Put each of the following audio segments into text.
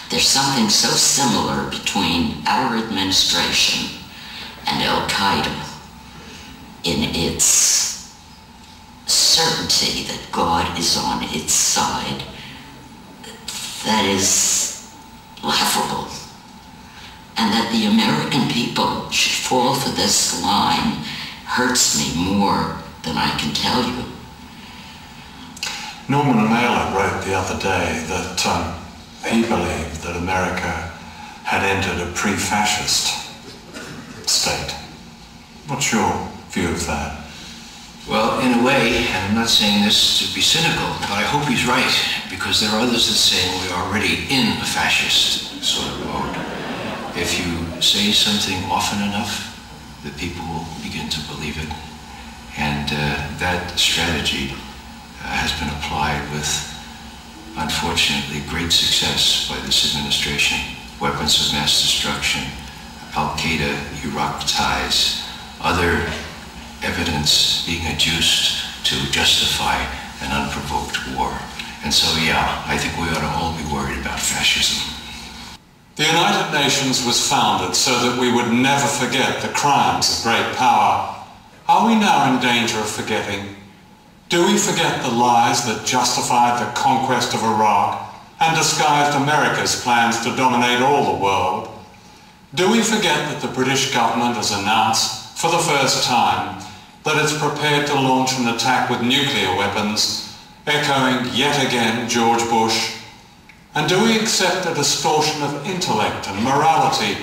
There's something so similar between our administration and Al-Qaeda in its certainty that God is on its side that is laughable. And that the American people should fall for this line hurts me more than I can tell you. Norman Mailer wrote the other day that he believed that America had entered a pre-fascist state. What's your view of that? Well, in a way, and I'm not saying this to be cynical, but I hope he's right, because there are others that say we're already in a fascist sort of mode. If you say something often enough, the people will begin to believe it. And that strategy has been applied with, unfortunately, great success by this administration. Weapons of mass destruction, Al-Qaeda, Iraq ties, other evidence being adduced to justify an unprovoked war. And so, yeah, I think we ought to all be worried about fascism. The United Nations was founded so that we would never forget the crimes of great power. Are we now in danger of forgetting? Do we forget the lies that justified the conquest of Iraq and disguised America's plans to dominate all the world? Do we forget that the British government has announced, for the first time, that it's prepared to launch an attack with nuclear weapons, echoing yet again George Bush? And do we accept a distortion of intellect and morality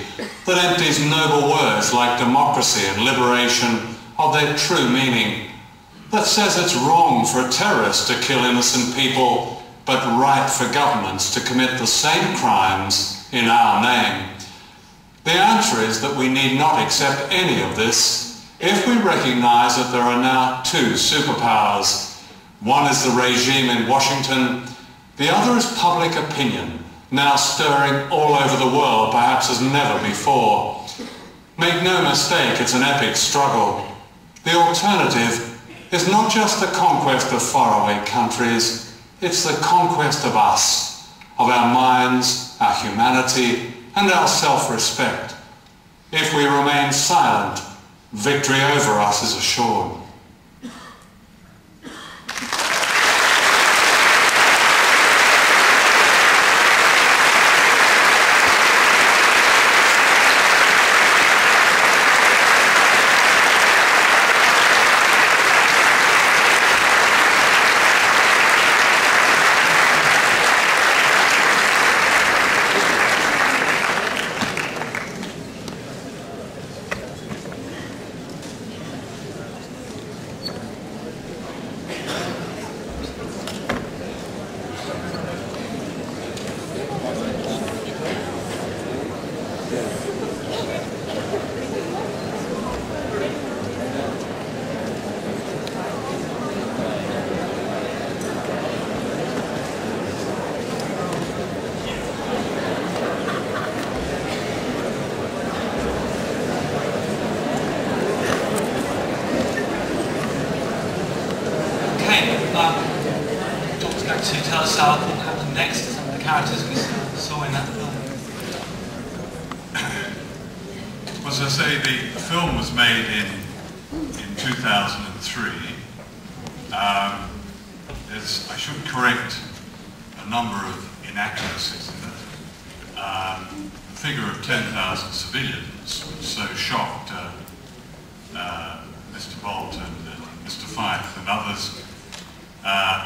that empties noble words like democracy and liberation of their true meaning, that says it's wrong for a terrorist to kill innocent people, but right for governments to commit the same crimes in our name? The answer is that we need not accept any of this if we recognize that there are now two superpowers. One is the regime in Washington, the other is public opinion, now stirring all over the world, perhaps as never before. Make no mistake, it's an epic struggle. The alternative is not just the conquest of faraway countries, it's the conquest of us, of our minds, our humanity, and our self-respect. If we remain silent, victory over us is assured. As I say, the film was made in 2003. I should correct a number of inaccuracies in it. The figure of 10,000 civilians, which so shocked Mr. Bolt and Mr. Fife and others,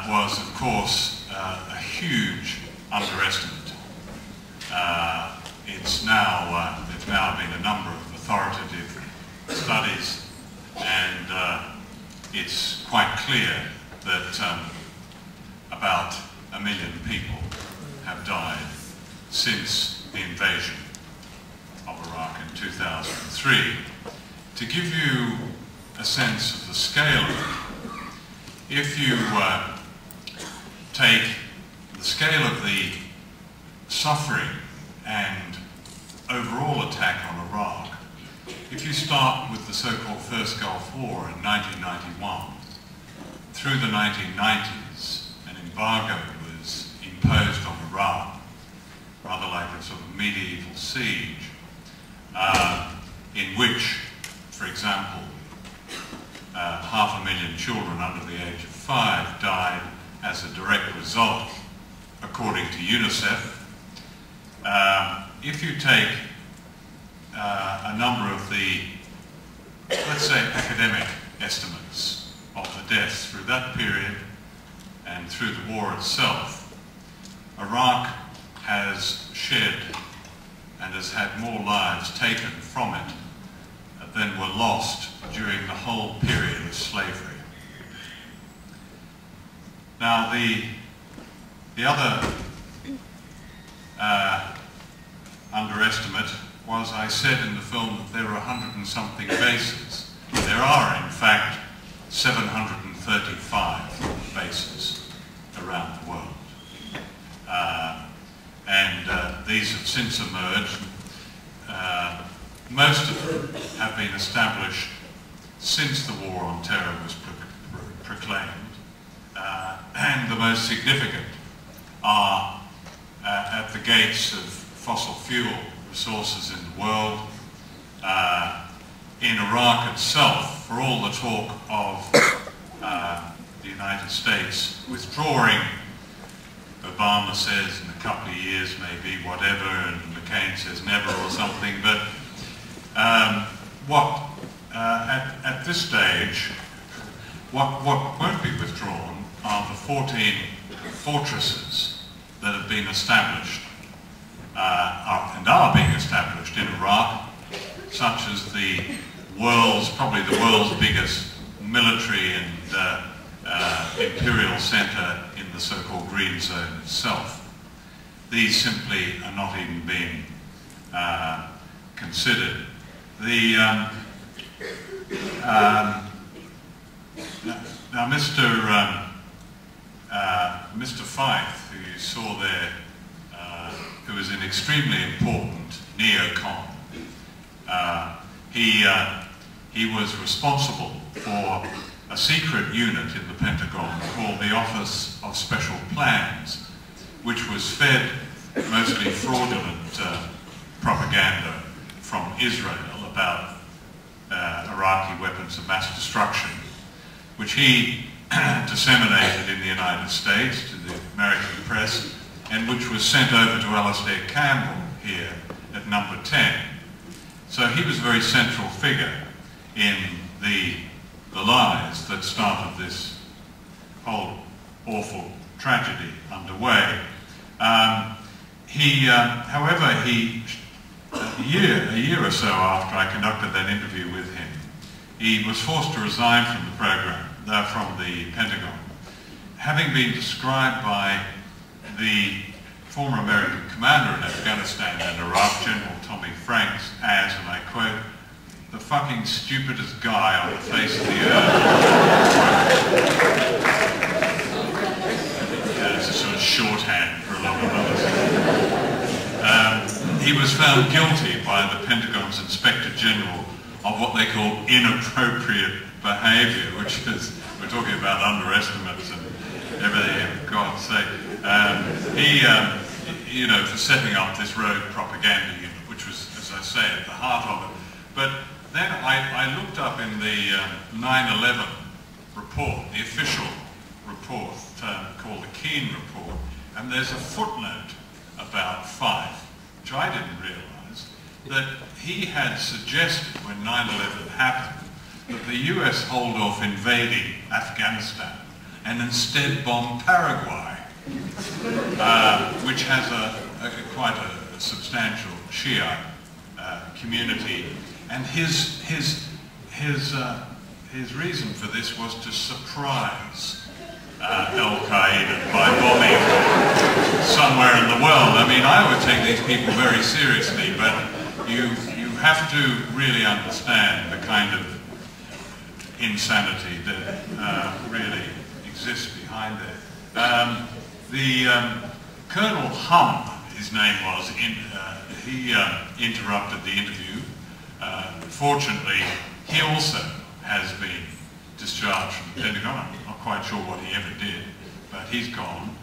was of course a huge underestimate. There's now been a number of authoritative studies, and it's quite clear that about 1 million people have died since the invasion of Iraq in 2003. To give you a sense of the scale of it, if you take the scale of the suffering and overall attack on Iraq, if you start with the so-called First Gulf War in 1991, through the 1990s, an embargo was imposed on Iraq, rather like medieval siege, in which, for example, 500,000 children under the age of 5 died as a direct result, according to UNICEF. If you take a number of the, let's say, academic estimates of the deaths through that period and through the war itself, Iraq has shed and has had more lives taken from it than were lost during the whole period of slavery. Now, the other underestimate was, I said in the film that there are 100 and something bases. There are, in fact, 735 bases around the world. These have since emerged. Most of them have been established since the War on Terror was proclaimed. And the most significant are at the gates of fossil fuel resources in the world. In Iraq itself, for all the talk of the United States withdrawing, Obama says in a couple of years maybe, whatever, and McCain says never or something, but at this stage, what won't be withdrawn are the 14 fortresses that have been established and are being established in Iraq, such as the probably the world's biggest military and imperial centre in the so-called Green Zone itself. These simply are not even being considered. Now, Mr. Fife, who you saw there, who is an extremely important neocon, he was responsible for a secret unit in the Pentagon called the Office of Special Plans, which was fed mostly fraudulent propaganda from Israel about Iraqi weapons of mass destruction, which he disseminated in the United States to the American press, and which was sent over to Alastair Campbell here at number 10. So he was a very central figure in the lies that started this whole awful tragedy underway. However, a year or so after I conducted that interview with him, he was forced to resign from the program, from the Pentagon, having been described by the former American commander in Afghanistan and Iraq, General Tommy Franks, as, and I quote, the fucking stupidest guy on the face of the earth. It's a sort of shorthand for a lot of others. He was found guilty by the Pentagon's Inspector General of what they call inappropriate behaviour, which is, we're talking about underestimates and everything, for God's sake. You know, for setting up this rogue propaganda unit, which was, as I say, at the heart of it. But then I looked up in the 9/11 report, the official report called the Keane Report, and there's a footnote about Fife, which I didn't realise, that he had suggested when 9/11 happened that the US hold off invading Afghanistan and instead bomb Paraguay, which has quite a substantial Shia community. And his reason for this was to surprise Al-Qaeda by bombing somewhere in the world. I mean, I would take these people very seriously, but you have to really understand the kind of insanity that really exists behind there. Colonel Hum, his name was, he interrupted the interview. Fortunately, he also has been discharged from the Pentagon. I'm not quite sure what he ever did, but he's gone.